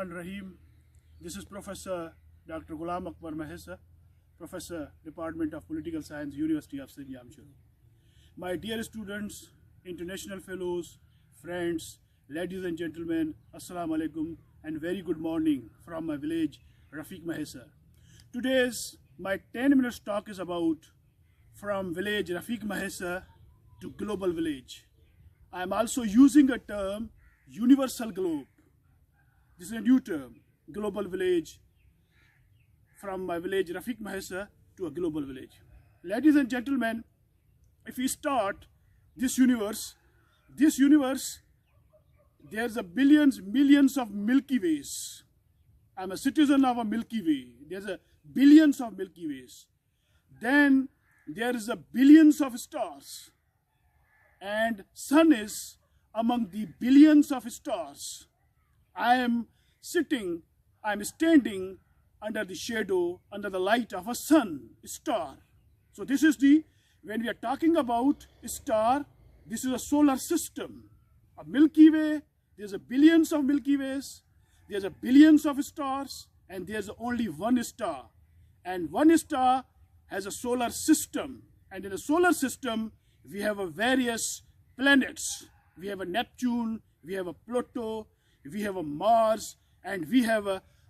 Rahim. This is Professor Dr. Ghulam Akbar Mahesa, Professor, Department of Political Science, University of Sindh Jamshedpur. My dear students, international fellows, friends, ladies and gentlemen, Assalamu alaikum and very good morning from my village, Rafiq Mahesa. Today's my 10 minutes talk is about from village Rafiq Mahesa to global village. I am also using a term, universal globe. This is a new term, global village, from my village Rafiq Mahesa to a global village. Ladies and gentlemen, if we start this universe, there's a billions, millions of Milky Ways. I'm a citizen of a Milky Way. There's a billions of Milky Ways. Then there is a billions of stars. And sun is among the billions of stars. I am standing under the shadow, under the light of a star. So this is when we are talking about a star, this is a solar system. A Milky Way, there's a billions of Milky Ways, there's a billions of stars, and there's only one star. And one star has a solar system. And in a solar system, we have a various planets. We have a Neptune, we have a Pluto, we have a Mars, and we have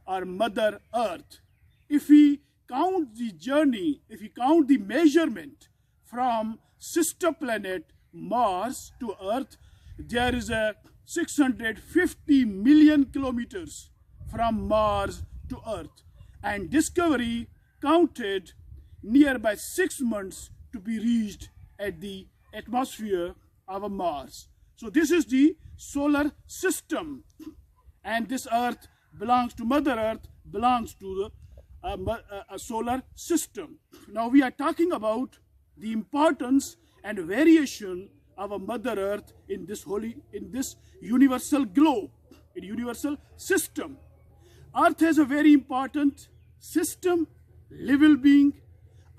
our Mother Earth. If we count the journey, if we count the measurement from sister planet Mars to Earth, there is a 650 million kilometers from Mars to Earth. And Discovery counted nearby 6 months to be reached at the atmosphere of Mars. So this is the solar system, and this Earth belongs to Mother Earth, belongs to a solar system. Now we are talking about the importance and variation of a Mother Earth in this universal globe, in universal system. Earth has a very important system, living being.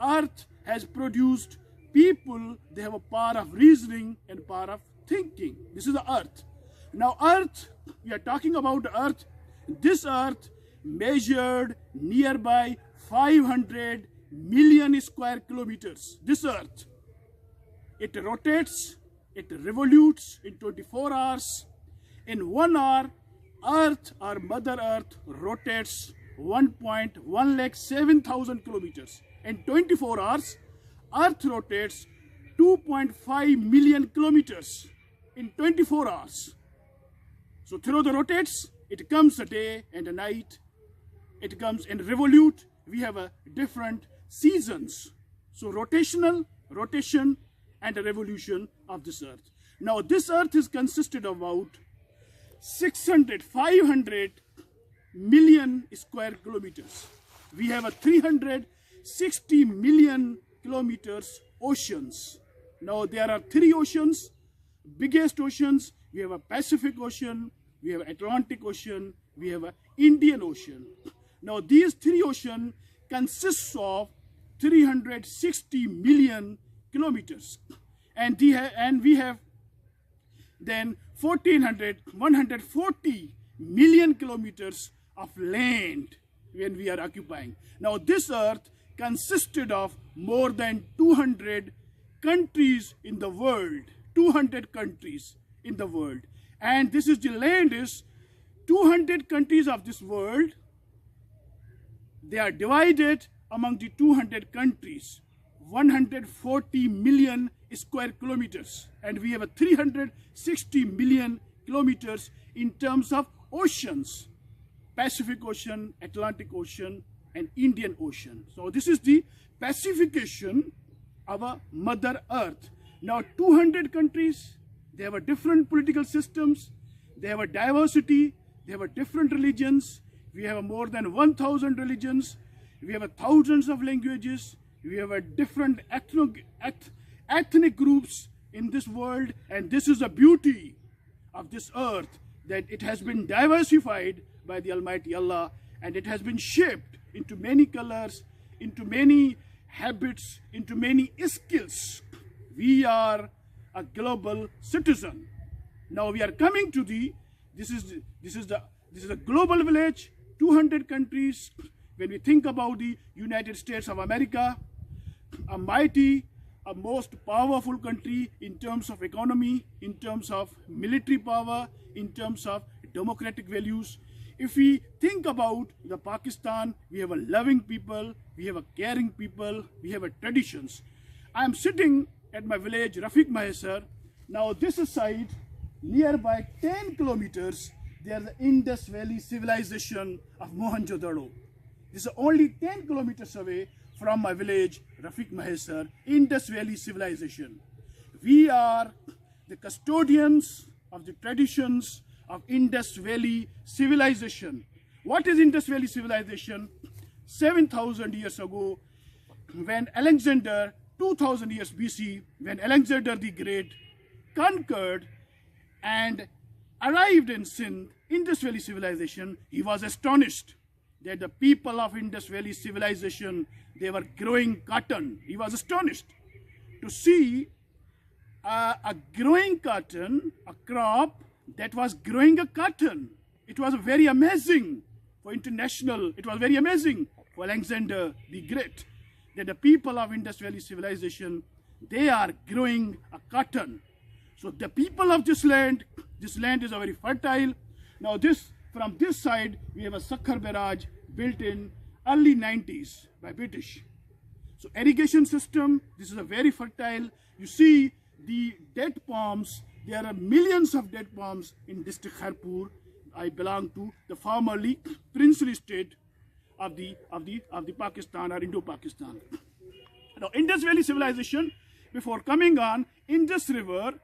Earth has produced people, they have a power of reasoning and power of thinking. This is the Earth. Now Earth, we are talking about Earth. This Earth measured nearby 500 million square kilometers. This Earth, it rotates, it revolutes in 24 hours. In 1 hour, Earth, or Mother Earth, rotates 1,107,000 kilometers. In 24 hours, Earth rotates 2.5 million kilometers in 24 hours. So through the rotates, it comes a day and a night. It comes in revolute. We have a different seasons. So rotation, and a revolution of this Earth. Now this Earth is consisted of about 500 million square kilometers. We have a 360 million kilometers oceans. Now there are 3 oceans, biggest oceans. We have a Pacific Ocean, we have Atlantic Ocean, we have an Indian Ocean. Now these 3 oceans consists of 360 million kilometers, and we have then 140 million kilometers of land when we are occupying. Now this Earth consisted of more than 200 countries in the world, 200 countries in the world. And this is the land is 200 countries of this world. They are divided among the 200 countries, 140 million square kilometers. And we have a 360 million kilometers in terms of oceans, Pacific Ocean, Atlantic Ocean, and Indian Ocean. So this is the pacification of a Mother Earth. Now 200 countries, they have a different political systems, they have a diversity, they have a different religions. We have more than 1,000 religions, we have thousands of languages, we have a different ethnic groups in this world. And this is the beauty of this Earth, that it has been diversified by the Almighty Allah, and it has been shaped into many colors, into many habits, into many skills. We are a global citizen. Now we are coming to this is the This is a global village, 200 countries. When we think about the United States of America, a mighty, a most powerful country in terms of economy, in terms of military power, in terms of democratic values. If we think about the Pakistan, we have a loving people, we have a caring people, we have a traditions. I am sitting at my village, Rafiq Mahisar. Now this side, nearby 10 kilometers, there is the Indus Valley civilization of Mohenjo-daro. This is only 10 kilometers away from my village, Rafiq Mahisar, Indus Valley civilization. We are the custodians of the traditions of Indus Valley civilization. What is Indus Valley civilization? 7,000 years ago, when Alexander, 2,000 years BC, when Alexander the Great conquered and arrived in Sindh, Indus Valley civilization, he was astonished that the people of Indus Valley civilization, they were growing cotton. He was astonished to see a growing cotton, a crop that was growing a cotton. It was very amazing for international, it was very amazing for Alexander the Great that the people of Indus Valley civilization, they are growing a cotton. So the people of this land is very fertile. Now from this side, we have a Sakhar barrage built in early 90s by British. So irrigation system, this is a very fertile. You see the date palms, there are millions of date palms in district Khairpur. I belong to the formerly princely state of the Pakistan or Indo-Pakistan. Now Indus Valley civilization, before coming on Indus River,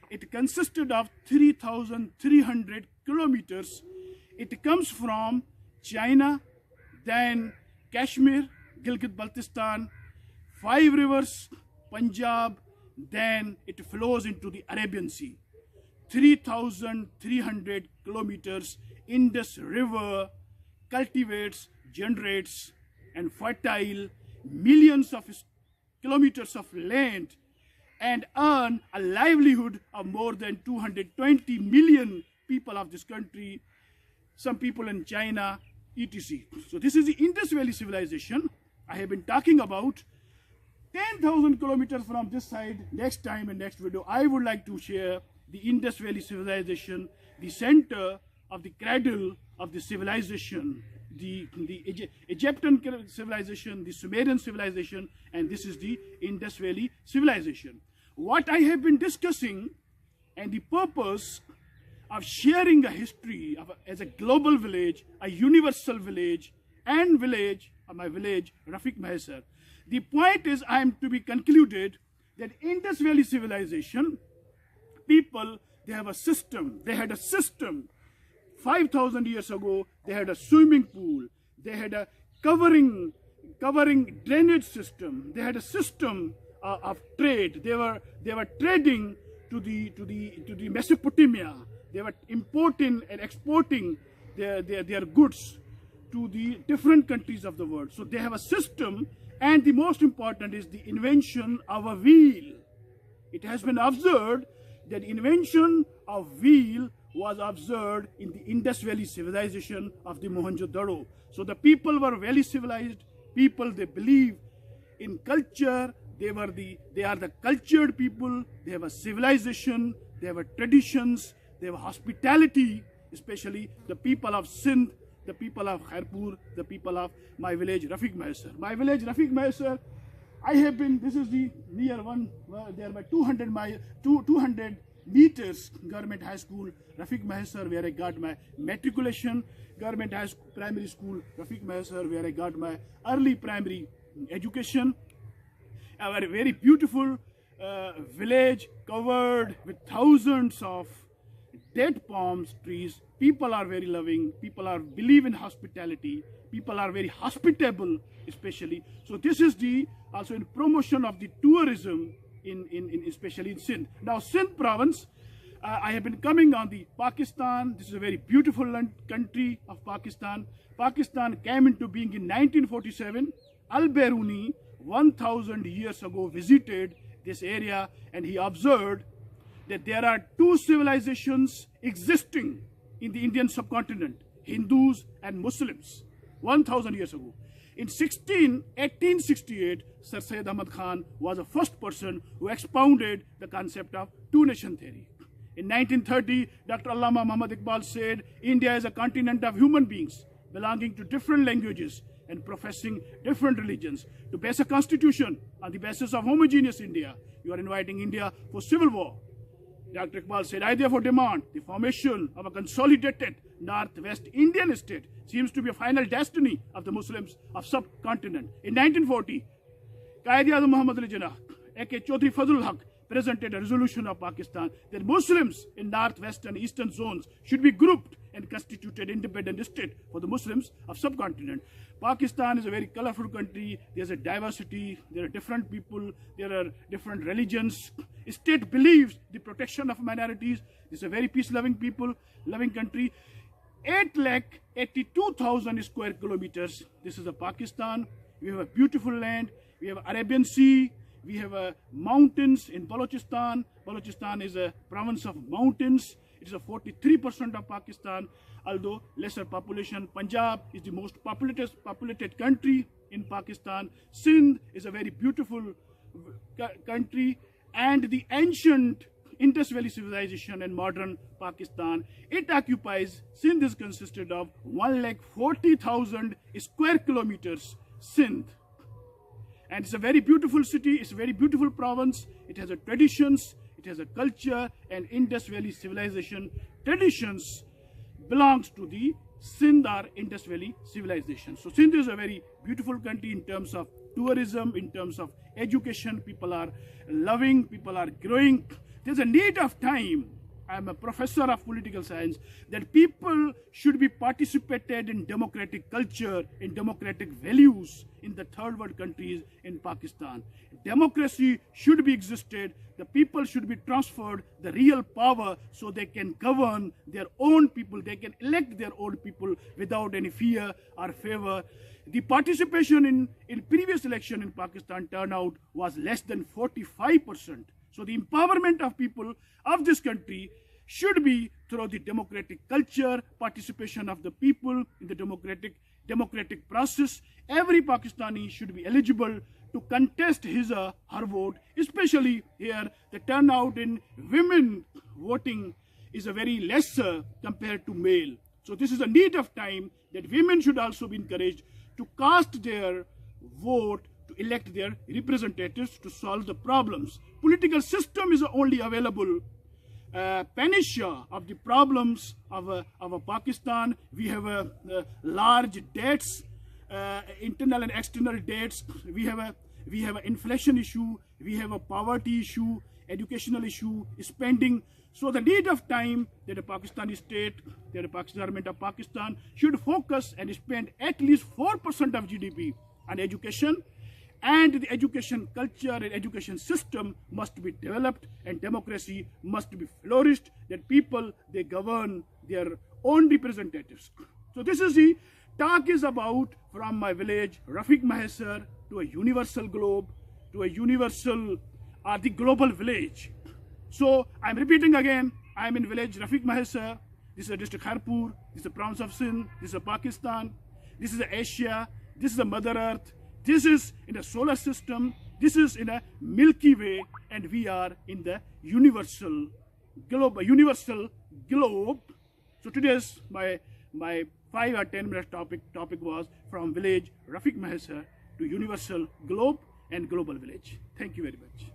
it consisted of 3,300 kilometers. It comes from China, then Kashmir, Gilgit-Baltistan, 5 rivers, Punjab, then it flows into the Arabian Sea. 3,300 kilometers, Indus River cultivates, generates, and fertile millions of kilometers of land and earn a livelihood of more than 220 million people of this country, some people in China, etc. So this is the Indus Valley civilization I have been talking about. 10,000 kilometers from this side. Next time in next video, I would like to share the Indus Valley civilization, the center of the cradle of the civilization, the Egyptian civilization, the Sumerian civilization, and this is the Indus Valley civilization. What I have been discussing and the purpose of sharing a history as a global village, a universal village, and village of my village, Rafiq Mahisar. The point is, I am to be concluded that Indus Valley civilization, people, they have a system. They had a system. 5,000 years ago, they had a swimming pool. They had a covering drainage system. They had a system of trade. They were trading to the Mesopotamia. They were importing and exporting their goods to the different countries of the world. So they have a system, and the most important is the invention of a wheel. It has been observed that the invention of wheel was observed in the Indus Valley civilization of the Mohenjo-daro. So the people were very civilized people. They believe in culture. They are the cultured people. They have a civilization. They have a traditions. They have hospitality, especially the people of Sindh, the people of Khairpur, the people of my village, Rafiq Mahisar. My village, Rafiq Mahisar, I have been, this is the near one, there by 200 meters, Government High School, Rafiq Mahisar, where I got my matriculation, Government High School, Primary School, Rafiq Mahisar, where I got my early primary education. A very beautiful village covered with thousands of date palms trees. People are very loving. People believe in hospitality. People are very hospitable, especially. So this is also in promotion of the tourism especially in Sindh. Now Sindh province, I have been coming on the Pakistan. This is a very beautiful country of Pakistan. Pakistan came into being in 1947. Al-Biruni, 1,000 years ago, visited this area, and he observed that there are two civilizations existing in the Indian subcontinent. Hindus and Muslims 1000 years ago. In 1868, Sir Syed Ahmad Khan was the first person who expounded the concept of two-nation theory. In 1930, Dr. Allama Muhammad Iqbal said, India is a continent of human beings belonging to different languages and professing different religions. To base a constitution on the basis of homogeneous India, you are inviting India for civil war. Dr. Iqbal said, I therefore demand the formation of a consolidated Northwest Indian state seems to be a final destiny of the Muslims of subcontinent. In 1940, Qaid-e-Azam Muhammad Ali Jinnah, aka Chaudhry Fazlul Haq, presented a resolution of Pakistan that Muslims in northwest and eastern zones should be grouped and constituted independent state for the Muslims of subcontinent. Pakistan is a very colorful country. There's a diversity. There are different people. There are different religions. State believes the protection of minorities. It's a very peace-loving loving country. 8,82,000 square kilometers. This is a Pakistan. We have a beautiful land. We have Arabian Sea. We have mountains in Balochistan. Balochistan is a province of mountains. It is a 43% of Pakistan, although lesser population. Punjab is the most populated country in Pakistan. Sindh is a very beautiful country, and the ancient Indus Valley civilization and modern Pakistan, it occupies, Sindh is consisted of 1,40,000 square kilometers, Sindh. And it's a very beautiful city, it's a very beautiful province, it has a traditions, it has a culture, and Indus Valley civilization traditions belongs to the Sindh or Indus Valley civilization. So Sindh is a very beautiful country in terms of tourism, in terms of education. People are loving, people are growing. There's a need of time. I'm a professor of political science, that people should be participated in democratic culture, in democratic values in the third world countries in Pakistan. Democracy should be existed. The people should be transferred the real power so they can govern their own people. They can elect their own people without any fear or favor. The participation in previous election in Pakistan turnout was less than 45%. So the empowerment of people of this country should be through the democratic culture, participation of the people in the democratic process. Every Pakistani should be eligible to contest his or her vote, especially here the turnout in women voting is a very lesser compared to male. So this is a need of time that women should also be encouraged to cast their vote to elect their representatives to solve the problems. Political system is only available panacea of the problems of Pakistan. We have large debts, internal and external debts. We have an inflation issue. We have a poverty issue, educational issue, spending. So the need of time that the Pakistani state, that the Pakistan government of Pakistan should focus and spend at least 4% of GDP on education. And the education culture and education system must be developed, and democracy must be flourished, that people, they govern their own representatives. So this is the talk is about from my village, Rafiq Mahisar, to a universal globe, to a universal or the global village. So I'm repeating again, I'm in village Rafiq Mahisar. This is a district Kharpur, this is a province of Sindh, this is a Pakistan, this is a Asia, this is a Mother Earth. This is in the solar system, this is in a Milky Way, and we are in the universal globe. So today's my 5 or 10 minute topic was from village Rafiq Mahisar to universal globe and global village. Thank you very much.